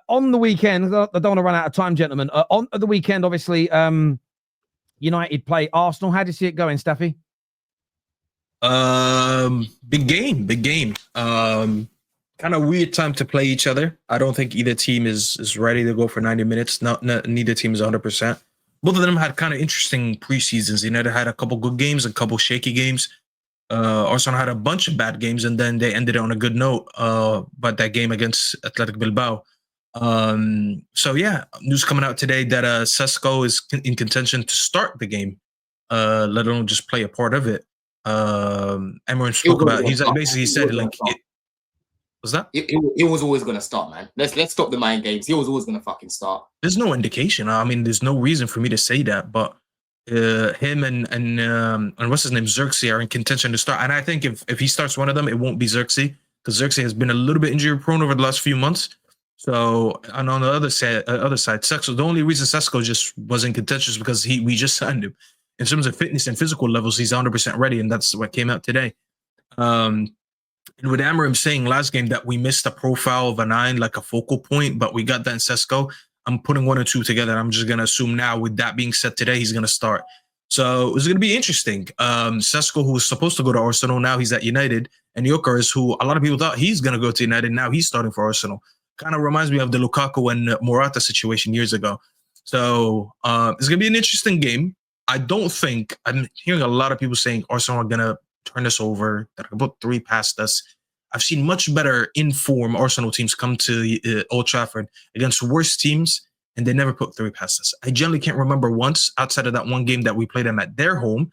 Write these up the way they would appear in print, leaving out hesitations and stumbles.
On the weekend, I don't want to run out of time, gentlemen. On the weekend, obviously, United play Arsenal. How do you see it going, Staffy? Big game. Kind of weird time to play each other. I don't think either team is ready to go for 90 minutes. Neither team is 100%. Both of them had kind of interesting preseasons. United had a couple good games, a couple shaky games. Arsenal had a bunch of bad games, and then they ended it on a good note. But that game against Athletic Bilbao. So yeah, news coming out today that Sesko is in contention to start the game, let alone just play a part of it. Emran spoke about. He's like basically said like, was that? It was always gonna start, man. Let's stop the mind games. He was always gonna fucking start. There's no indication. I mean, there's no reason for me to say that, but him and what's his name, Xerxes are in contention to start. And I think if he starts one of them, it won't be Xerxes because Xerxes has been a little bit injury prone over the last few months. So, and on the other side, Sesko, the only reason Sesko just was in contention is because we just signed him. In terms of fitness and physical levels, he's 100% ready, and that's what came out today. And with Amarim saying last game that we missed a profile of a 9, like a focal point, but we got that in Sesko, I'm putting 1 and 2 together. I'm just going to assume now, with that being said today, he's going to start. So it's going to be interesting. Sesko, who was supposed to go to Arsenal, now he's at United. And Gyökeres, who a lot of people thought he's going to go to United, now he's starting for Arsenal. Kind of reminds me of the Lukaku and Morata situation years ago. So it's going to be an interesting game. I don't think, I'm hearing a lot of people saying Arsenal are going to turn us over, that are about 3 past us. I've seen much better in-form Arsenal teams come to Old Trafford against worse teams, and they never put 3 past us. I generally can't remember once, outside of that one game that we played them at their home,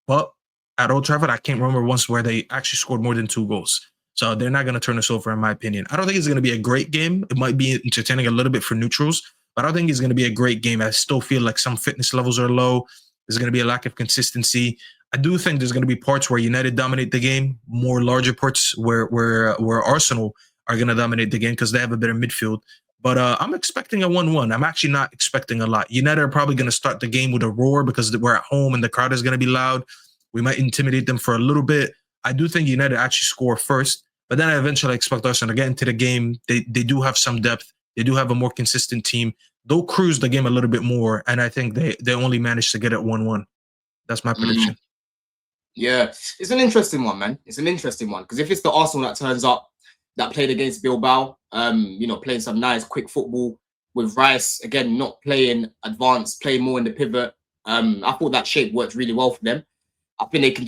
but at Old Trafford, I can't remember once where they actually scored more than 2 goals. So they're not going to turn us over, in my opinion. I don't think it's going to be a great game. It might be entertaining a little bit for neutrals, but I don't think it's going to be a great game. I still feel like some fitness levels are low. There's going to be a lack of consistency. I do think there's going to be parts where United dominate the game, more larger parts where Arsenal are going to dominate the game because they have a better midfield. But I'm expecting a 1-1. I'm actually not expecting a lot. United are probably going to start the game with a roar because we're at home and the crowd is going to be loud. We might intimidate them for a little bit. I do think United actually score first, but then I eventually expect Arsenal to get into the game. They do have some depth. They do have a more consistent team. They'll cruise the game a little bit more, and I think they only managed to get it 1-1. That's my prediction. Yeah, it's an interesting one, man. It's an interesting one because if it's the Arsenal that turns up, that played against Bilbao, playing some nice quick football with Rice, again, not playing advanced, playing more in the pivot. I thought that shape worked really well for them. I think they can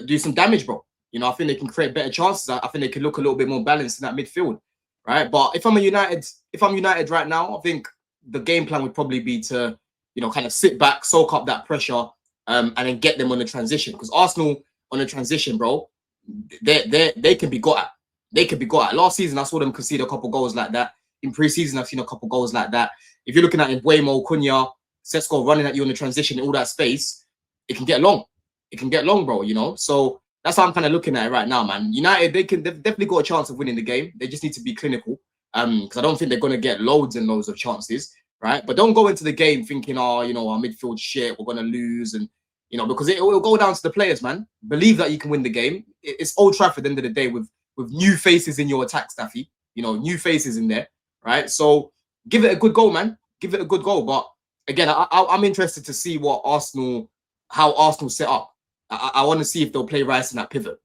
do some damage, bro. I think they can create better chances. I think they can look a little bit more balanced in that midfield, right? But if I'm United right now, I think the game plan would probably be to, kind of sit back, soak up that pressure, and then get them on the transition. Because Arsenal on the transition, bro, they can be got at. They could be got at. Last season, I saw them concede a couple goals like that. In pre-season, I've seen a couple goals like that. If you're looking at Mbeumo, Cunha, Sesko running at you in the transition in all that space, it can get long. It can get long, bro. So that's how I'm kind of looking at it right now, man. United, they've definitely got a chance of winning the game. They just need to be clinical. Because I don't think they're going to get loads and loads of chances, right? But don't go into the game thinking, our midfield shit, we're going to lose, and because it will go down to the players, man. Believe that you can win the game. It's Old Trafford at the end of the day with new faces in your attack, Staffy. New faces in there, right? So give it a good goal, man. Give it a good goal. But again, I'm interested to see how Arsenal set up. I want to see if they'll play Rice in that pivot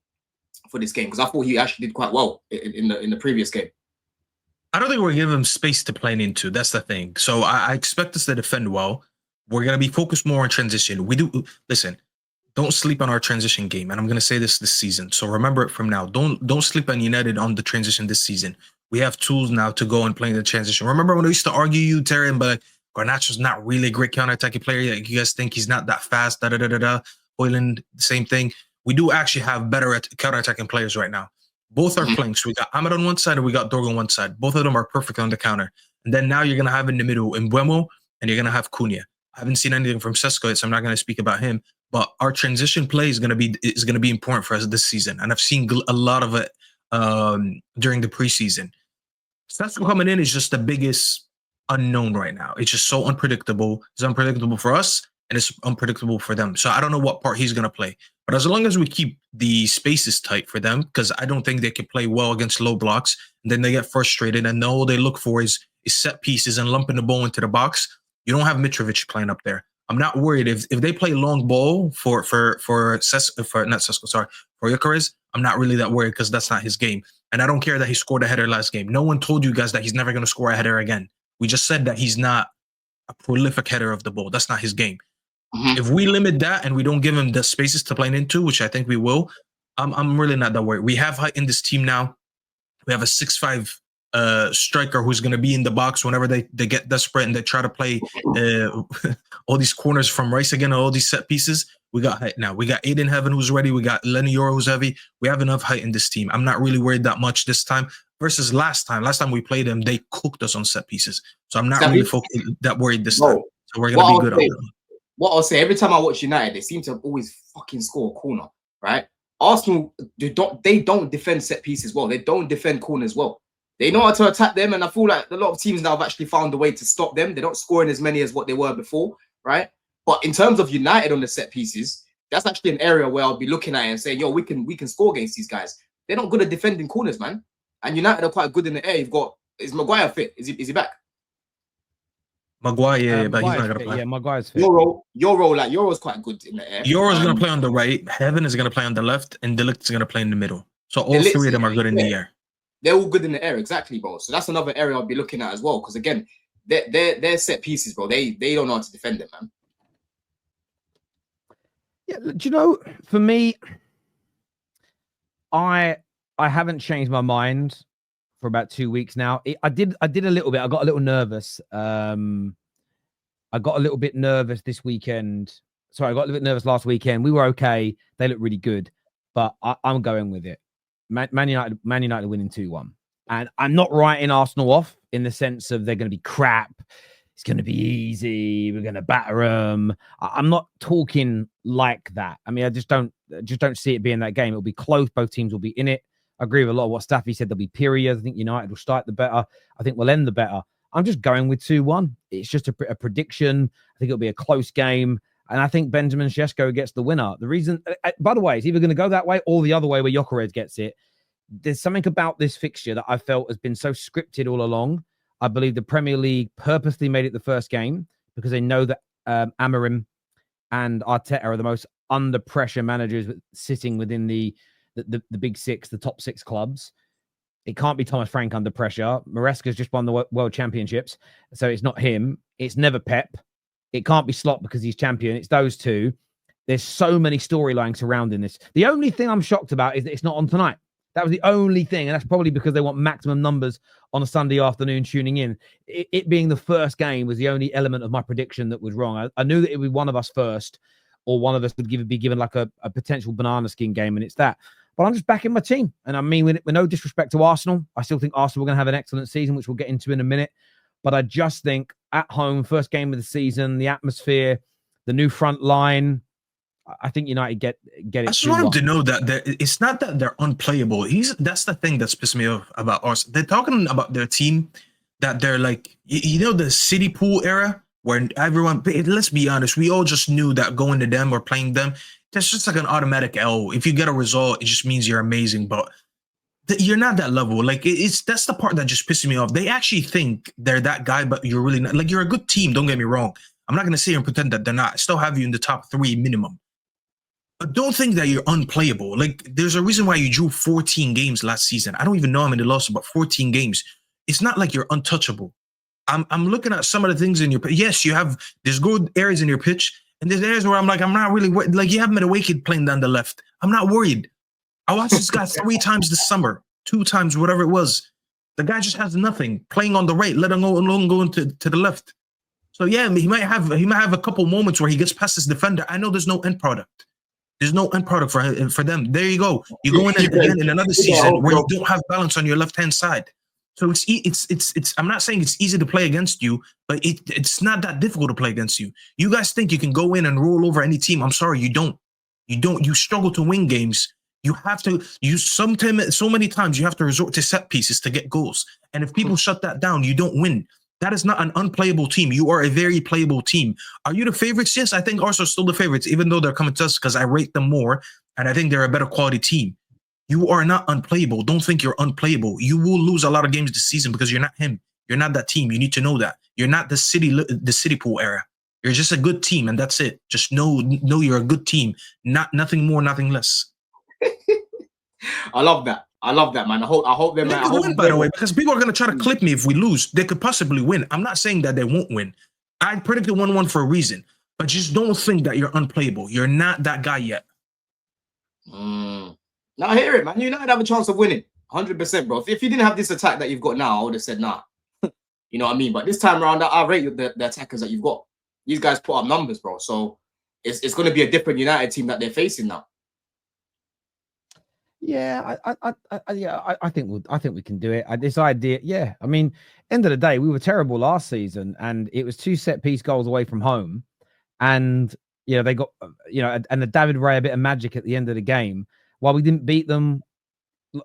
for this game because I thought he actually did quite well in the previous game. I don't think we're giving him space to play into. That's the thing. So I expect us to defend well. We're going to be focused more on transition. Listen, don't sleep on our transition game. And I'm going to say this season. So remember it from now. Don't sleep on United on the transition this season. We have tools now to go and play in the transition. Remember when we used to argue you, Terry, and be like, Garnacho's not really a great counter-attacking player. Like, you guys think he's not that fast, Hoyland, the same thing. We do actually have better counter-attacking players right now. Both are flanks. We got Ahmed on one side and we got Dorgo on one side. Both of them are perfect on the counter. And then now you're going to have in the middle Mbeumo and you're going to have Cunha. I haven't seen anything from Sesko yet, so I'm not going to speak about him. But our transition play is going to be important for us this season. And I've seen a lot of it during the preseason. Sesko coming in is just the biggest unknown right now. It's just so unpredictable. It's unpredictable for us. and it's unpredictable for them. So I don't know what part he's going to play. But as long as we keep the spaces tight for them, because I don't think they can play well against low blocks, and then they get frustrated, and all they look for is set pieces and lumping the ball into the box. You don't have Mitrovic playing up there. I'm not worried if they play long ball for Gyökeres. I'm not really that worried because that's not his game, and I don't care that he scored a header last game. No one told you guys that he's never going to score a header again. We just said that he's not a prolific header of the ball. That's not his game. If we limit that and we don't give him the spaces to play into, which I think we will, I'm really not that worried. We have height in this team now. We have a 6'5" striker who's going to be in the box whenever they get desperate and they try to play all these corners from Rice again, all these set pieces. We got height now. We got Aiden Heaven who's ready. We got Lenny Yoro who's heavy. We have enough height in this team. I'm not really worried that much this time versus last time. Last time we played them, they cooked us on set pieces. So I'm not really that worried this time. So we're going to be good on them. What I'll say, every time I watch United, they seem to always fucking score a corner, right? Arsenal, they don't defend set pieces well. They don't defend corners well. They know how to attack them, and I feel like a lot of teams now have actually found a way to stop them. They're not scoring as many as what they were before, right? But in terms of United on the set pieces, that's actually an area where I'll be looking at it and saying, yo, we can score against these guys. They're not good at defending corners, man. And United are quite good in the air. Is Maguire fit? Is he back? Maguire, but he's not going to play. Yeah, Maguire's fit. Yoro's quite good in the air. Yoro's going to play on the right. Heaven is going to play on the left, and Delict is going to play in the middle. So all three of them are good in the air. They're all good in the air, exactly, bro. So that's another area I'll be looking at as well. Because again, they're set pieces, bro. They don't know how to defend it, man. Yeah, do you know? For me, I haven't changed my mind for about 2 weeks now. I did a little bit. I got a little nervous. I got a little bit nervous this weekend. Sorry, I got a little bit nervous last weekend. We were okay. They looked really good, but I'm going with it. Man United are winning 2-1. And I'm not writing Arsenal off in the sense of they're going to be crap. It's going to be easy. We're going to batter them. I'm not talking like that. I mean, I just don't see it being that game. It'll be close. Both teams will be in it. I agree with a lot of what Staffy said. There'll be periods. I think United will start the better. I think we'll end the better. I'm just going with 2-1. It's just a prediction. I think it'll be a close game. And I think Benjamin Sesko gets the winner. The reason, by the way, it's either going to go that way or the other way where Gyökeres gets it. There's something about this fixture that I felt has been so scripted all along. I believe the Premier League purposely made it the first game because they know that Amorim and Arteta are the most under pressure managers sitting within the big six, the top six clubs. It can't be Thomas Frank under pressure. Maresca's just won the World Championships, so it's not him. It's never Pep. It can't be Slot because he's champion. It's those two. There's so many storylines surrounding this. The only thing I'm shocked about is that it's not on tonight. That was the only thing, and that's probably because they want maximum numbers on a Sunday afternoon tuning in. It being the first game was the only element of my prediction that was wrong. I knew that it would be one of us first, or one of us would be given like a potential banana skin game, and it's that. But I'm just backing my team. And I mean, with no disrespect to Arsenal, I still think Arsenal are going to have an excellent season, which we'll get into in a minute. But I just think at home, first game of the season, the atmosphere, the new front line, I think United get it. I just want them to know that it's not that they're unplayable. That's the thing that's pissed me off about Arsenal. They're talking about their team that they're like, the City Pool era where everyone, let's be honest, we all just knew that going to them or playing them, that's just like an automatic L. If you get a result, it just means you're amazing. But you're not that level. Like that's the part that just pisses me off. They actually think they're that guy, but you're really not. Like, you're a good team. Don't get me wrong. I'm not going to sit here and pretend that they're not. I still have you in the top 3 minimum. But don't think that you're unplayable. Like, there's a reason why you drew 14 games last season. I don't even know how many lost, but 14 games. It's not like you're untouchable. I'm looking at some of the things in your pitch. Yes, there's good areas in your pitch, and there's areas where I'm like, I'm not really worried. Like, you have Madueke playing down the left. I'm not worried. I watched this guy 3 times this summer, 2 times, whatever it was. The guy just has nothing playing on the right, let him go into the left. So yeah, he might have a couple moments where he gets past his defender. I know there's no end product. There's no end product for them. There you go. You go in again in another season where you don't have balance on your left-hand side. So it's. I'm not saying it's easy to play against you, but it's not that difficult to play against you. You guys think you can go in and roll over any team? I'm sorry, you don't. You don't. You struggle to win games. You have to. So many times you have to resort to set pieces to get goals. And if people shut that down, you don't win. That is not an unplayable team. You are a very playable team. Are you the favorites? Yes, I think Arsenal are still the favorites, even though they're coming to us because I rate them more and I think they're a better quality team. You are not unplayable. Don't think you're unplayable. You will lose a lot of games this season because you're not him. You're not that team. You need to know that. You're not the city pool era. You're just a good team, and that's it. Just know you're a good team. Nothing more, nothing less. I love that. I love that, man. I hope they could win, by the way, because people are going to try to clip me if we lose. They could possibly win. I'm not saying that they won't win. I predicted 1-1 for a reason, but just don't think that you're unplayable. You're not that guy yet. Now I hear it, man. United have a chance of winning, 100%, bro. If you didn't have this attack that you've got now, I would have said nah. You know what I mean? But this time around, I rate the attackers that you've got. These guys put up numbers, bro. So it's going to be a different United team that they're facing now. Yeah, I think we can do it. This idea, yeah. I mean, end of the day, we were terrible last season, and it was 2 set-piece goals away from home, and they got and the David Ray a bit of magic at the end of the game. While we didn't beat them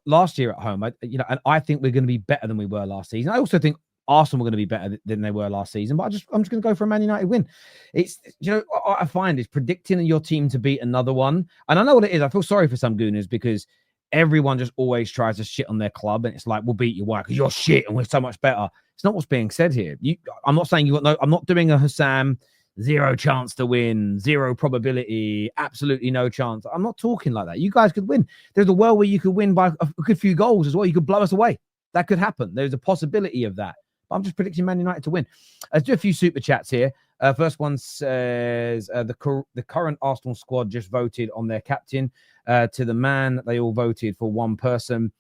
last year at home, and I think we're going to be better than we were last season. I also think Arsenal were going to be better than they were last season, but I'm just going to go for a Man United win. It's what I find is predicting your team to beat another one, and I know what it is. I feel sorry for some gooners because everyone just always tries to shit on their club, and it's like, we'll beat you. Why? Because you're shit and we're so much better. It's not what's being said here. I'm not saying I'm not doing a Hussam, 0 chance to win, 0 probability, absolutely no chance. I'm not talking like that. You guys could win. There's a world where you could win by a good few goals as well. You could blow us away. That could happen. There's a possibility of that. But I'm just predicting Man United to win. Let's do a few super chats here. First one says the current Arsenal squad just voted on their captain. To the man, they all voted for one person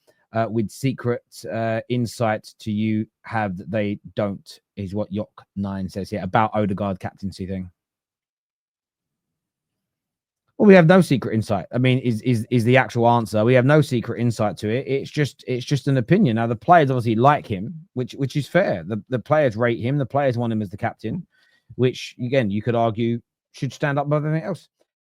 with secret insight to you have that they don't, is what Yok9 says here about Odegaard captaincy thing. Well, we have no secret insight. I mean, is the actual answer. We have no secret insight to it. It's just an opinion. Now, the players obviously like him, which is fair. The players rate him. The players want him as the captain, which, again, you could argue should stand up above everything else.